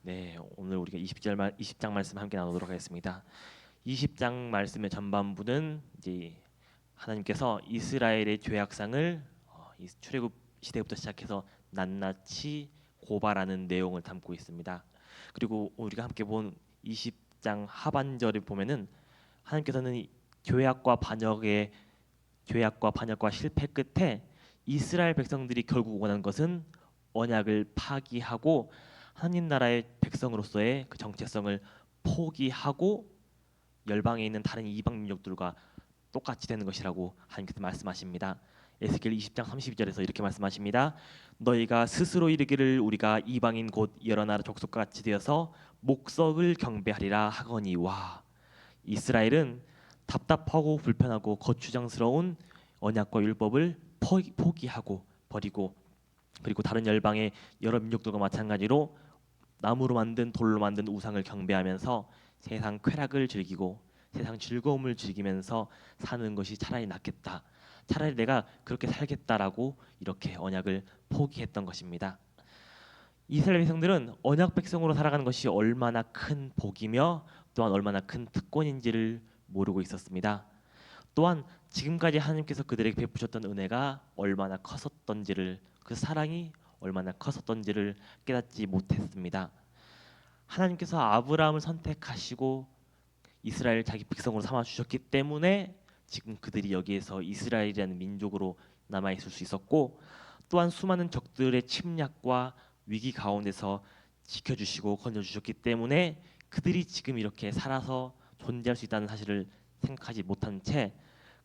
네, 오늘 우리가 20장 말씀 함께 나누도록 하겠습니다. 20장 말씀의 전반부는 이제 하나님께서 이스라엘의 죄악상을 출애굽 시대부터 시작해서 낱낱이 고발하는 내용을 담고 있습니다. 그리고 우리가 함께 본 20장 하반절에 보면은 하나님께서는 이 죄악과 반역과 실패 끝에 이스라엘 백성들이 결국 원하는 것은 언약을 파기하고 하나님 나라의 백성으로서의 그 정체성을 포기하고 열방에 있는 다른 이방 민족들과 똑같이 되는 것이라고 하나님께서 말씀하십니다. 에스겔 20장 32절에서 이렇게 말씀하십니다. 너희가 스스로 이르기를 우리가 이방인 곧 여러 나라 족속과 같이 되어서 목석을 경배하리라 하거니와 이스라엘은 답답하고 불편하고 거추장스러운 언약과 율법을 포기하고 버리고 그리고 다른 열방의 여러 민족들과 마찬가지로 나무로 만든 돌로 만든 우상을 경배하면서 세상 쾌락을 즐기고 세상 즐거움을 즐기면서 사는 것이 차라리 낫겠다. 차라리 내가 그렇게 살겠다라고 이렇게 언약을 포기했던 것입니다. 이스라엘 백성들은 언약 백성으로 살아가는 것이 얼마나 큰 복이며 또한 얼마나 큰 특권인지를 모르고 있었습니다. 또한 지금까지 하나님께서 그들에게 베푸셨던 은혜가 얼마나 컸었던지를 그 사랑이 얼마나 컸었던지를 깨닫지 못했습니다. 하나님께서 아브라함을 선택하시고 이스라엘 자기 백성으로 삼아 주셨기 때문에 지금 그들이 여기에서 이스라엘이라는 민족으로 남아 있을 수 있었고 또한 수많은 적들의 침략과 위기 가운데서 지켜주시고 건져주셨기 때문에 그들이 지금 이렇게 살아서 존재할 수 있다는 사실을 생각하지 못한 채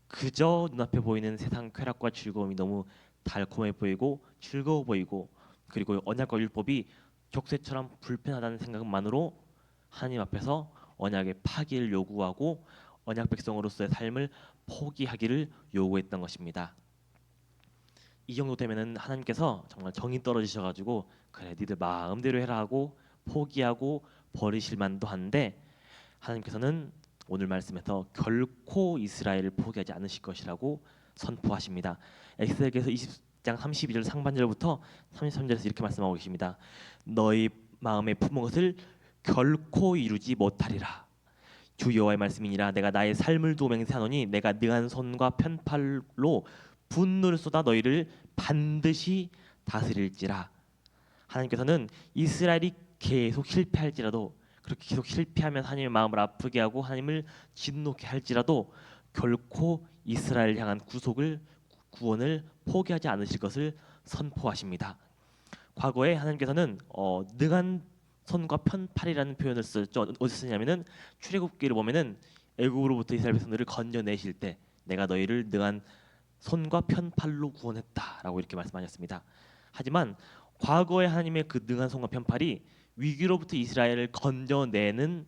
그저 눈앞에 보이는 세상 쾌락과 즐거움이 너무 달콤해 보이고 즐거워 보이고 그리고 언약과 율법이 족쇄처럼 불편하다는 생각만으로 하나님 앞에서 언약의 파기를 요구하고 언약 백성으로서의 삶을 포기하기를 요구했던 것입니다. 이 정도 되면은 하나님께서 정말 정이 떨어지셔가지고 그래 니들 마음대로 해라 하고 포기하고 버리실 만도 한데 하나님께서는 오늘 말씀에서 결코 이스라엘을 포기하지 않으실 것이라고 선포하십니다. 에스겔서 20장 32절 상반절부터 33절에서 이렇게 말씀하고 계십니다. 너희 마음에 품은 것을 결코 이루지 못하리라. 주 여호와의 말씀이니라. 내가 나의 삶을 두고 맹세하노니 내가 능한 손과 편팔로 분노를 쏟아 너희를 반드시 다스릴지라. 하나님께서는 이스라엘이 계속 실패할지라도 그렇게 계속 실패하면 하나님의 마음을 아프게 하고 하나님을 진노케 할지라도 결코 이스라엘 향한 구원을 포기하지 않으실 것을 선포하십니다. 과거에 하나님께서는 능한 손과 편팔이라는 표현을 썼죠. 어디서 쓰냐면은 출애굽기를 보면은 애굽으로부터 이스라엘 백성들을 건져내실 때 내가 너희를 능한 손과 편팔로 구원했다라고 이렇게 말씀하셨습니다. 하지만 과거에 하나님의 그 능한 손과 편팔이 위기로부터 이스라엘을 건져내는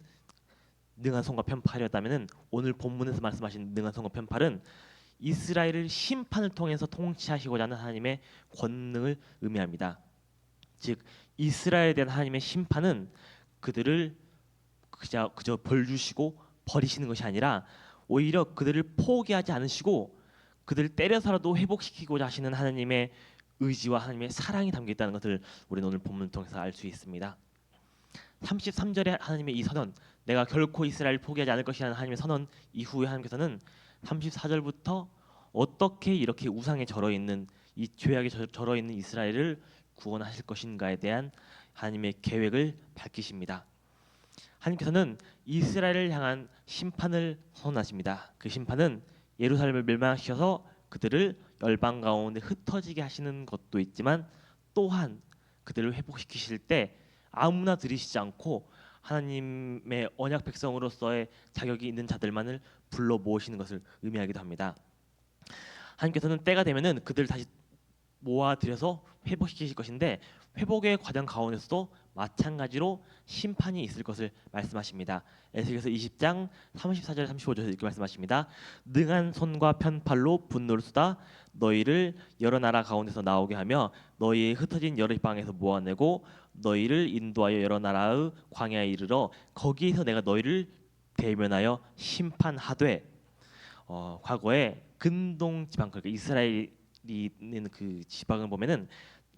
능한 손과 편팔이었다면은 오늘 본문에서 말씀하신 능한 손과 편팔은 이스라엘을 심판을 통해서 통치하시고자 하는 하나님의 권능을 의미합니다. 즉 이스라엘에 대한 하나님의 심판은 그들을 그저 벌 주시고 버리시는 것이 아니라 오히려 그들을 포기하지 않으시고 그들을 때려서라도 회복시키고자 하시는 하나님의 의지와 하나님의 사랑이 담겨 있다는 것을 우리는 오늘 본문을 통해서 알 수 있습니다. 33절에 하나님의 이 선언, 내가 결코 이스라엘을 포기하지 않을 것이라는 하나님의 선언 이후에 하나님께서는 34절부터 어떻게 이렇게 우상에 절어 있는 이 죄악에 절어 있는 이스라엘을 구원하실 것인가에 대한 하나님의 계획을 밝히십니다. 하나님께서는 이스라엘을 향한 심판을 선언하십니다. 그 심판은 예루살렘을 멸망시켜서 그들을 열방 가운데 흩어지게 하시는 것도 있지만 또한 그들을 회복시키실 때 아무나 들이시지 않고 하나님의 언약 백성으로서의 자격이 있는 자들만을 불러 모으시는 것을 의미하기도 합니다. 하나님께서는 때가 되면은 그들을 다시 모아들여서 회복시키실 것인데 회복의 과정 가운데서도 마찬가지로 심판이 있을 것을 말씀하십니다. 에스겔서 20장 34절 35절에서 이렇게 말씀하십니다. 능한 손과 편팔로 분노를 쏟아 너희를 여러 나라 가운데서 나오게 하며 너희의 흩어진 여러 방에서 모아내고 너희를 인도하여 여러 나라의 광야에 이르러 거기에서 내가 너희를 대면하여 심판하되 과거에 근동 지방 그러니까 이스라엘이 있는 그 지방을 보면은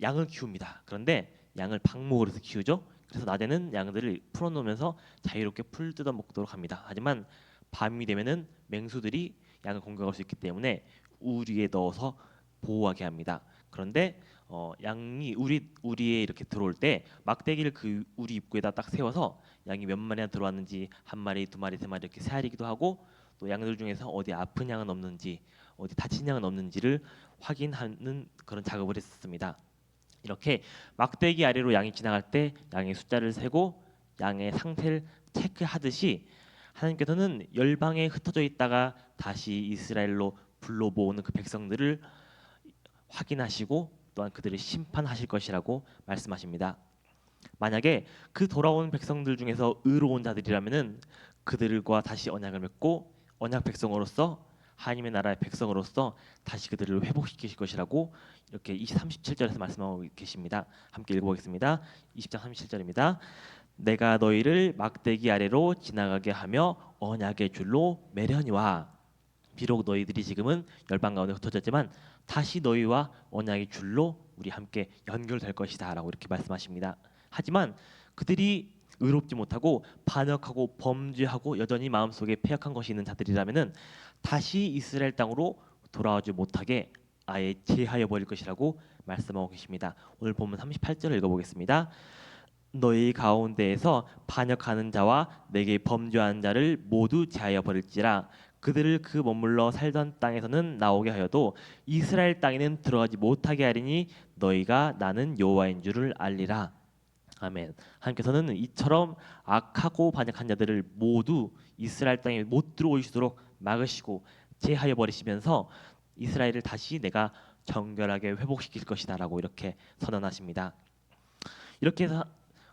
양을 키웁니다. 그런데 양을 방목으로 해서 키우죠. 그래서 낮에는 양들을 풀어놓으면서 자유롭게 풀 뜯어 먹도록 합니다. 하지만 밤이 되면은 맹수들이 양을 공격할 수 있기 때문에 우리에 넣어서 보호하게 합니다. 그런데 양이 우리에 이렇게 들어올 때 막대기를 그 우리 입구에다 딱 세워서 양이 몇 마리나 들어왔는지 한 마리, 두 마리, 세 마리 이렇게 세아리기도 하고 또 양들 중에서 어디 아픈 양은 없는지 어디 다친 양은 없는지를 확인하는 그런 작업을 했었습니다. 이렇게 막대기 아래로 양이 지나갈 때 양의 숫자를 세고 양의 상태를 체크하듯이 하나님께서는 열방에 흩어져 있다가 다시 이스라엘로 불러 모으는 그 백성들을 확인하시고 또한 그들을 심판하실 것이라고 말씀하십니다. 만약에 그 돌아온 백성들 중에서 의로운 자들이라면은 그들과 다시 언약을 맺고 언약 백성으로서 하나님의 나라의 백성으로서 다시 그들을 회복시키실 것이라고 이렇게 37절에서 말씀하고 계십니다. 함께 읽어보겠습니다. 20장 37절입니다. 내가 너희를 막대기 아래로 지나가게 하며 언약의 줄로 매려니와 비록 너희들이 지금은 열방 가운데 흩어졌지만 다시 너희와 언약의 줄로 우리 함께 연결될 것이다라고 이렇게 말씀하십니다. 하지만 그들이 의롭지 못하고 반역하고 범죄하고 여전히 마음속에 패역한 것이 있는 자들이라면은 다시 이스라엘 땅으로 돌아오지 못하게 아예 제하여 버릴 것이라고 말씀하고 계십니다. 오늘 본문 38절을 읽어보겠습니다. 너희 가운데에서 반역하는 자와 내게 범죄한 자를 모두 제하여 버릴지라 그들을 그 머물러 살던 땅에서는 나오게 하여도 이스라엘 땅에는 들어가지 못하게 하리니 너희가 나는 여호와인 줄을 알리라. 아멘. 하나님께서는 이처럼 악하고 반역한 자들을 모두 이스라엘 땅에 못 들어올 수 있도록 막으시고 제하여 버리시면서 이스라엘을 다시 내가 정결하게 회복시킬 것이다라고 이렇게 선언하십니다. 이렇게 해서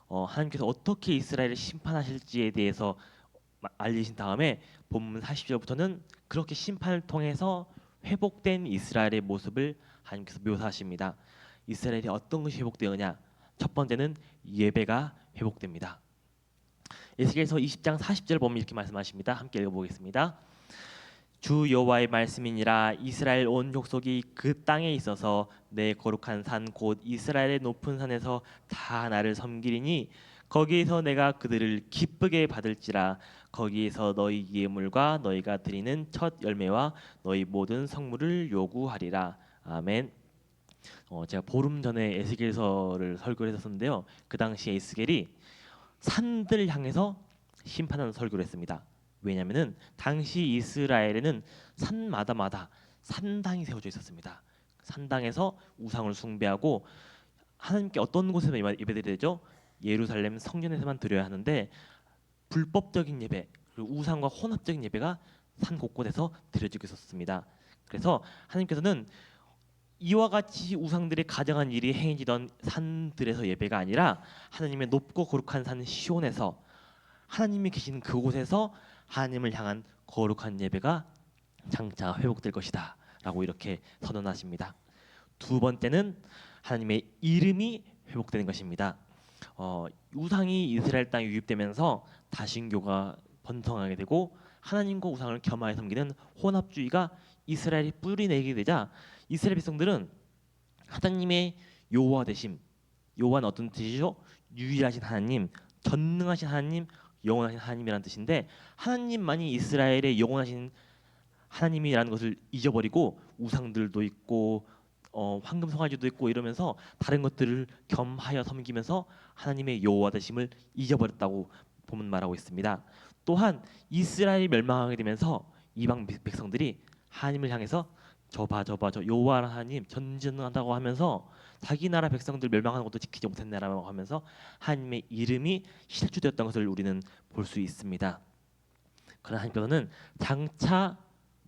하나님께서 어떻게 이스라엘을 심판하실지에 대해서 알리신 다음에 본문 40절부터는 그렇게 심판을 통해서 회복된 이스라엘의 모습을 하나님께서 묘사하십니다. 이스라엘이 어떤 것이 회복되느냐? 첫 번째는 예배가 회복됩니다. 에스겔서 20장 40절 보면 이렇게 말씀하십니다. 함께 읽어보겠습니다. 주 여호와의 말씀이니라 이스라엘 온 족속이 그 땅에 있어서 내 거룩한 산 곧 이스라엘의 높은 산에서 다 나를 섬기리니 거기에서 내가 그들을 기쁘게 받을지라 거기에서 너희 예물과 너희가 드리는 첫 열매와 너희 모든 성물을 요구하리라. 아멘. 제가 보름 전에 에스겔서를 설교를 했었는데요. 그 당시에 에스겔이 산들을 향해서 심판하는 설교를 했습니다. 왜냐하면은 당시 이스라엘에는 산마다마다 산당이 세워져 있었습니다. 산당에서 우상을 숭배하고 하나님께 어떤 곳에만 예배드려야 되죠? 예루살렘 성전에서만 드려야 하는데 불법적인 예배 그리고 우상과 혼합적인 예배가 산 곳곳에서 드려지고 있었습니다. 그래서 하나님께서는 이와 같이 우상들의 가증한 일이 행해지던 산들에서 예배가 아니라 하나님의 높고 거룩한 산 시온에서 하나님이 계신 그곳에서 하나님을 향한 거룩한 예배가 장차 회복될 것이다 라고 이렇게 선언하십니다. 두 번째는 하나님의 이름이 회복되는 것입니다. 우상이 이스라엘 땅에 유입되면서 다신교가 번성하게 되고 하나님과 우상을 겸하여 섬기는 혼합주의가 이스라엘이 뿌리내게 되자 이스라엘 백성들은 하나님의 여호와 되심, 여호와는 어떤 뜻이죠? 유일하신 하나님, 전능하신 하나님, 영원하신 하나님이라는 뜻인데 하나님만이 이스라엘의 영원하신 하나님이라는 것을 잊어버리고 우상들도 있고 황금 송아지도 있고 이러면서 다른 것들을 겸하여 섬기면서 하나님의 여호와 되심을 잊어버렸다고 보면 말하고 있습니다. 또한 이스라엘이 멸망하게 되면서 이방 백성들이 하나님을 향해서 저 여호와 하나님 전지전능하다고 하면서 자기 나라 백성들 멸망하는 것도 지키지 못했네라고 하면서 하나님의 이름이 실추되었던 것을 우리는 볼 수 있습니다. 그러나 하나님께서는 장차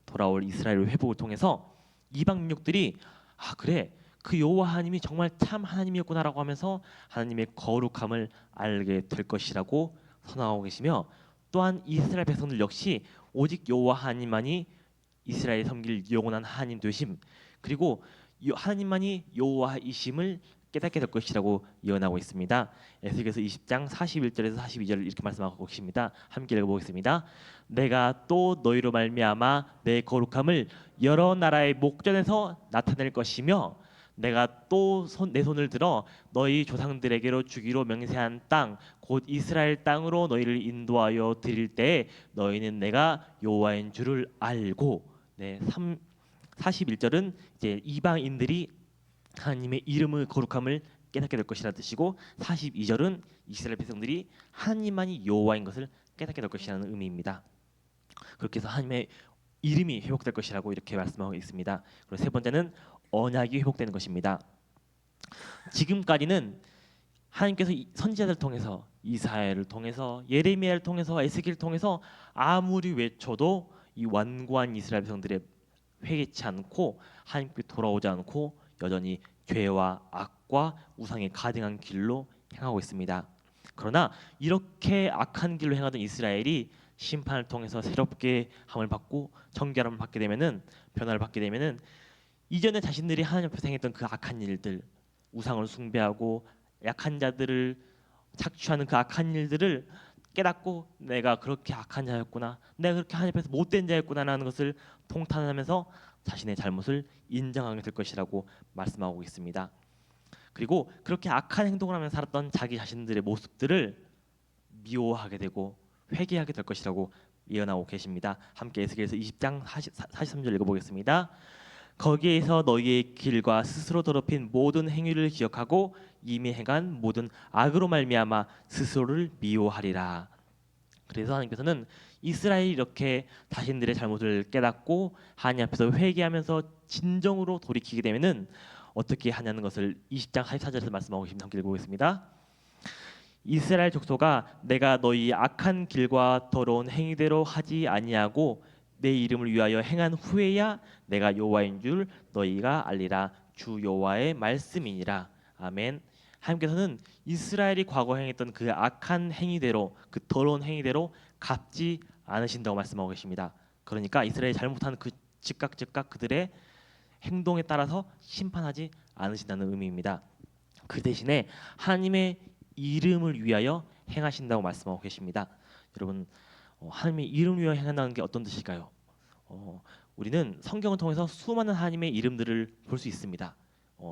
돌아올 이스라엘 회복을 통해서 이방 민족들이 그래 그 여호와 하나님이 정말 참 하나님이었구나라고 하면서 하나님의 거룩함을 알게 될 것이라고 선언하고 계시며 또한 이스라엘 백성들 역시 오직 여호와 하나님만이 이스라엘 섬길 영원한 하나님 되심 그리고 하나님만이 여호와이심을 깨닫게 될 것이라고 예언하고 있습니다. 에스겔서 20장 41절에서 42절을 이렇게 말씀하고 계십니다. 함께 읽어보겠습니다. 내가 또 너희로 말미암아 내 거룩함을 여러 나라의 목전에서 나타낼 것이며 내가 또 내 손을 들어 너희 조상들에게로 주기로 맹세한 땅 곧 이스라엘 땅으로 너희를 인도하여 드릴 때에 너희는 내가 여호와인 줄을 알고. 네, 41절은 이제 이방인들이 하나님의 이름의 거룩함을 깨닫게 될 것이라 뜻이고, 42절은 이스라엘 백성들이 하나님만이 여호와인 것을 깨닫게 될 것이라는 의미입니다. 그렇게 해서 하나님의 이름이 회복될 것이라고 이렇게 말씀하고 있습니다. 그리고 세 번째는 언약이 회복되는 것입니다. 지금까지는 하나님께서 선지자들을 통해서, 이사야를 통해서, 예레미야를 통해서, 에스겔을 통해서 아무리 외쳐도 이 완고한 이스라엘 백성들의 회개치 않고 하나님께 돌아오지 않고 여전히 죄와 악과 우상의 가증한 길로 행하고 있습니다. 그러나 이렇게 악한 길로 행하던 이스라엘이 심판을 통해서 새롭게 함을 받고 정결함을 받게 되면은, 변화를 받게 되면은, 이전에 자신들이 하나님 앞에서 행했던 그 악한 일들, 우상을 숭배하고 약한 자들을 착취하는 그 악한 일들을 깨닫고 내가 그렇게 악한 자였구나, 내가 그렇게 하나님 앞에서 못된 자였구나라는 것을 통탄하면서 자신의 잘못을 인정하게 될 것이라고 말씀하고 있습니다. 그리고 그렇게 악한 행동을 하면서 살았던 자기 자신들의 모습들을 미워하게 되고 회개하게 될 것이라고 예언하고 계십니다. 함께 에스겔서 20장 43절 읽어보겠습니다. 거기에서 너희의 길과 스스로 더럽힌 모든 행위를 기억하고 이미 행한 모든 악으로 말미암아 스스로를 미워하리라. 그래서 하나님께서는 이스라엘이 이렇게 자신들의 잘못을 깨닫고 하나님 앞에서 회개하면서 진정으로 돌이키게 되면은 어떻게 하냐는 것을 20장 44절에서 말씀하고 계십니다. 함께 읽어보겠습니다. 이스라엘 족속아, 내가 너희 악한 길과 더러운 행위대로 하지 아니하고 내 이름을 위하여 행한 후에야 내가 여호와인 줄 너희가 알리라. 주 여호와의 말씀이니라. 아멘. 하나님께서는 이스라엘이 과거 행했던 그 악한 행위대로, 그 더러운 행위대로 갚지 않으신다고 말씀하고 계십니다. 그러니까 이스라엘이 잘못한 그 즉각 그들의 행동에 따라서 심판하지 않으신다는 의미입니다. 그 대신에 하나님의 이름을 위하여 행하신다고 말씀하고 계십니다. 여러분, 하나님의 이름을 위하여 행한다는 게 어떤 뜻일까요? 우리는 성경을 통해서 수많은 하나님의 이름들을 볼 수 있습니다.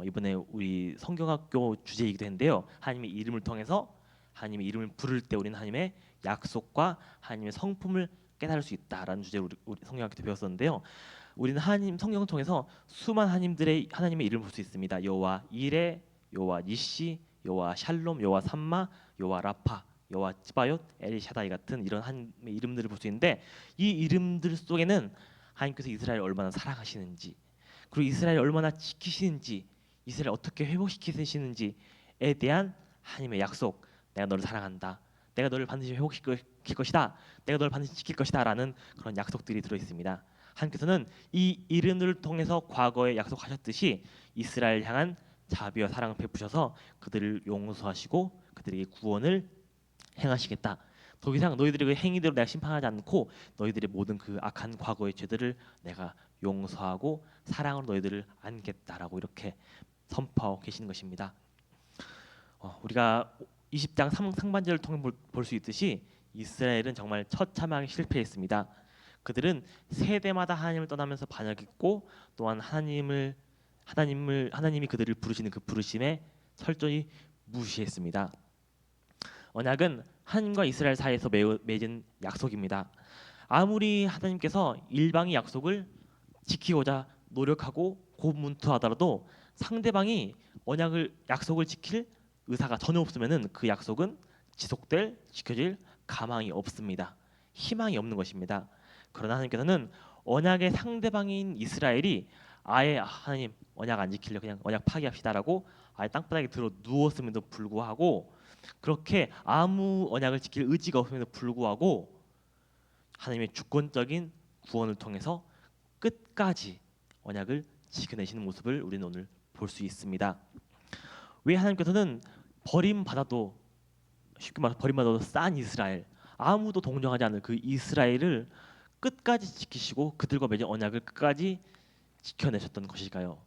이번에 우리 성경학교 주제이기도 했는데요. 하나님의 이름을 통해서 하나님의 이름을 부를 때 우리는 하나님의 약속과 하나님의 성품을 깨달을 수 있다라는 주제로 우리 성경학교 때 배웠었는데요. 우리는 하나님 성경을 통해서 수많은 하나님의 이름을 볼 수 있습니다. 여호와 이레, 여호와 니시, 여호와 샬롬, 여호와 삼마, 여호와 라파, 여호와 츠바옅, 엘샤다이 같은 이런 하나님의 이름들을 볼 수 있는데, 이 이름들 속에는 하나님께서 이스라엘을 얼마나 사랑하시는지, 그리고 이스라엘을 얼마나 지키시는지, 이스라엘을 어떻게 회복시키시는지에 대한 하나님의 약속, 내가 너를 사랑한다, 내가 너를 반드시 회복시킬 것이다, 내가 너를 반드시 지킬 것이다 라는 그런 약속들이 들어있습니다. 하나님께서는 이 이름들을 통해서 과거에 약속하셨듯이 이스라엘 향한 자비와 사랑을 베푸셔서 그들을 용서하시고 그들에게 구원을 행하시겠다. 더 이상 너희들의 그 행위대로 내가 심판하지 않고 너희들의 모든 그 악한 과거의 죄들을 내가 용서하고 사랑으로 너희들을 안겠다라고 이렇게 선포하고 계시는 것입니다. 우리가 20장 상반절을 통해 볼 수 있듯이 이스라엘은 정말 처참하게 실패했습니다. 그들은 세대마다 하나님을 떠나면서 반역했고, 또한 하나님이 그들을 부르시는 그 부르심에 철저히 무시했습니다. 언약은 하나님과 이스라엘 사이에서 맺은 약속입니다. 아무리 하나님께서 일방의 약속을 지키고자 노력하고 고문투하더라도 상대방이 약속을 지킬 의사가 전혀 없으면은 그 약속은 지켜질 가망이 없습니다. 희망이 없는 것입니다. 그러나 하나님께서는 언약의 상대방인 이스라엘이 아예 하나님 언약 안 지킬래, 그냥 언약 파기합시다라고 아예 땅바닥에 들어 누웠음에도 불구하고, 그렇게 아무 언약을 지킬 의지가 없음에도 불구하고 하나님의 주권적인 구원을 통해서 끝까지 언약을 지켜내시는 모습을 우리는 오늘 볼 수 있습니다. 왜 하나님께서는 쉽게 말해서 버림받아도 싼 이스라엘, 아무도 동정하지 않는 그 이스라엘을 끝까지 지키시고 그들과 맺은 언약을 끝까지 지켜내셨던 것일까요?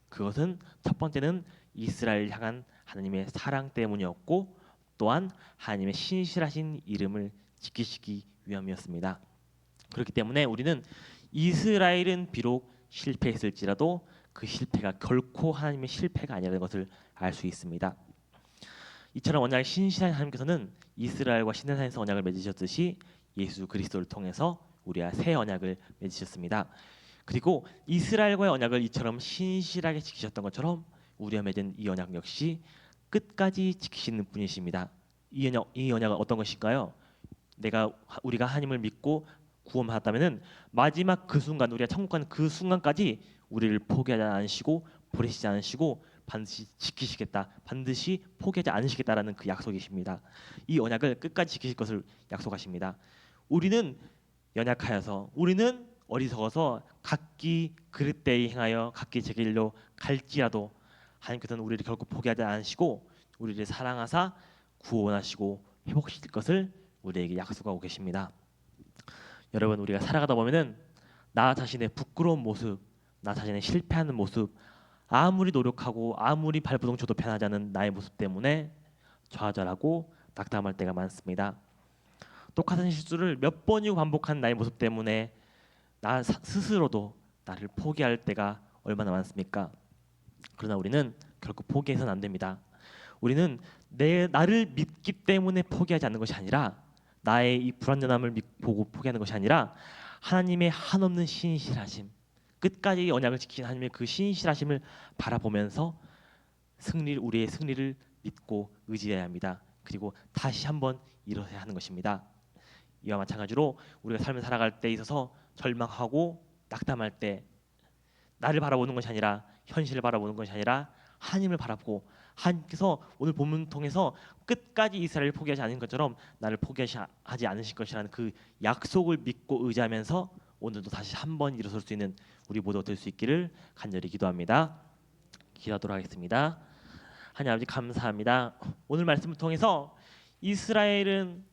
그것은 첫 번째는 이스라엘 향한 하나님의 사랑 때문이었고, 또한 하나님의 신실하신 이름을 지키시기 위함이었습니다. 그렇기 때문에 우리는 이스라엘은 비록 실패했을지라도 그 실패가 결코 하나님의 실패가 아니라는 것을 알 수 있습니다. 이처럼 언약을 신실한 하나님께서는 이스라엘과 시내산에서 언약을 맺으셨듯이 예수 그리스도를 통해서 우리와 새 언약을 맺으셨습니다. 그리고 이스라엘과의 언약을 이처럼 신실하게 지키셨던 것처럼 우리와 맺은 이 언약 역시 끝까지 지키시는 분이십니다. 이 언약은 어떤 것일까요? 우리가 하나님을 믿고 구원받았다면은 마지막 그 순간, 우리가 천국 가는 그 순간까지 우리를 포기하지 않으시고 버리시지 않으시고 반드시 지키시겠다, 반드시 포기하지 않으시겠다라는 그 약속이십니다. 이 언약을 끝까지 지키실 것을 약속하십니다. 우리는 연약하여서, 우리는 어리석어서 각기 그릇되이 행하여 각기 제 길로 갈지라도 하나님께서는 우리를 결코 포기하지 않으시고 우리를 사랑하사 구원하시고 회복시킬 것을 우리에게 약속하고 계십니다. 여러분, 우리가 살아가다 보면은 나 자신의 부끄러운 모습, 나 자신의 실패하는 모습, 아무리 노력하고 아무리 발버둥 쳐도 변하지 않은 나의 모습 때문에 좌절하고 낙담할 때가 많습니다. 똑같은 실수를 몇 번이고 반복한 나의 모습 때문에 나 스스로도 나를 포기할 때가 얼마나 많습니까? 그러나 우리는 결코 포기해서는 안 됩니다. 우리는 나를 믿기 때문에 포기하지 않는 것이 아니라, 나의 이 불완전함을 보고 포기하는 것이 아니라 하나님의 한없는 신실하심, 끝까지 언약을 지키는 하나님의 그 신실하심을 바라보면서 우리의 승리를 믿고 의지해야 합니다. 그리고 다시 한번 일어서야 하는 것입니다. 이와 마찬가지로 우리가 삶을 살아갈 때 있어서 절망하고 낙담할 때 나를 바라보는 것이 아니라, 현실을 바라보는 것이 아니라 하나님을 바라보고, 하나님께서 오늘 본문 통해서 끝까지 이스라엘을 포기하지 않은 것처럼 나를 포기하지 않으실 것이라는 그 약속을 믿고 의지하면서 오늘도 다시 한번 일어설 수 있는 우리 모두가 될 수 있기를 간절히 기도합니다. 기도하도록 하겠습니다. 하나님 아버지, 감사합니다. 오늘 말씀을 통해서 이스라엘은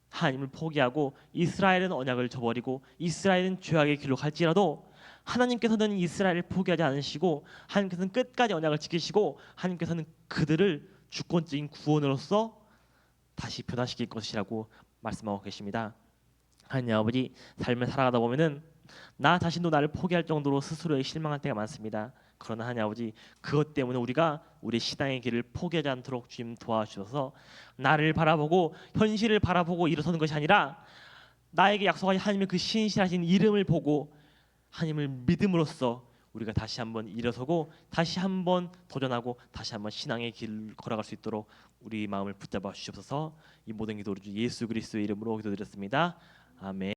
하나님을 포기하고 이스라엘은 언약을 저버리고 이스라엘은 죄악의 길로 갈지라도 하나님께서는 이스라엘을 포기하지 않으시고 하나님께서는 끝까지 언약을 지키시고 하나님께서는 그들을 주권적인 구원으로서 다시 변화시킬 것이라고 말씀하고 계십니다. 하나님 아버지, 삶을 살아가다 보면은 나 자신도 나를 포기할 정도로 스스로에 실망할 때가 많습니다. 그러나 하나님 아버지, 그것 때문에 우리가 우리 신앙의 길을 포기하지 않도록 주님 도와주셔서 나를 바라보고 현실을 바라보고 일어서는 것이 아니라 나에게 약속하신 하나님의 그 신실하신 이름을 보고 하나님을 믿음으로써 우리가 다시 한번 일어서고 다시 한번 도전하고 다시 한번 신앙의 길을 걸어갈 수 있도록 우리 마음을 붙잡아 주시옵소서. 이 모든 기도를 주 예수 그리스도의 이름으로 기도드렸습니다. 아멘.